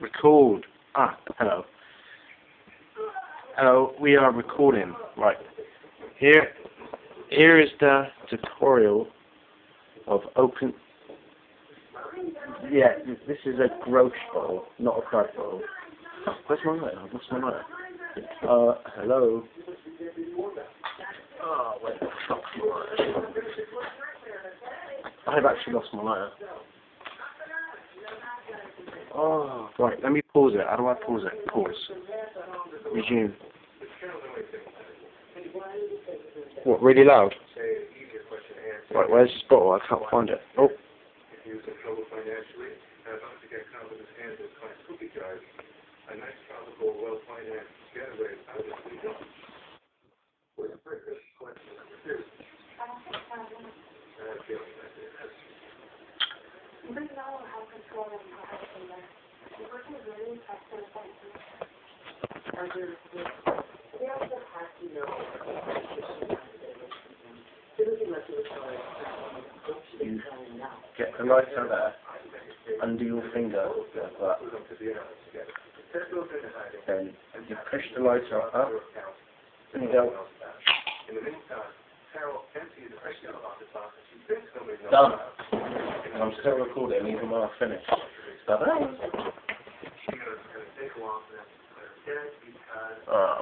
Record. Ah, hello. Hello, we are recording. Right. Here is the tutorial of open. Yeah, this is a gross bottle, not a crack bottle. Where's my lighter? What's my lighter? Hello. Oh, wait the fuck's my lighter? I've actually lost my lighter. Oh, right, let me pause it. How do I pause it? Pause. Resume. What, really loud? Right, where's this bottle? I can't find it. Oh. You get the lighter there, under your finger, like that. Then you push the lighter up, and you go. Done. And I'm still recording even when I finish. Bye-bye.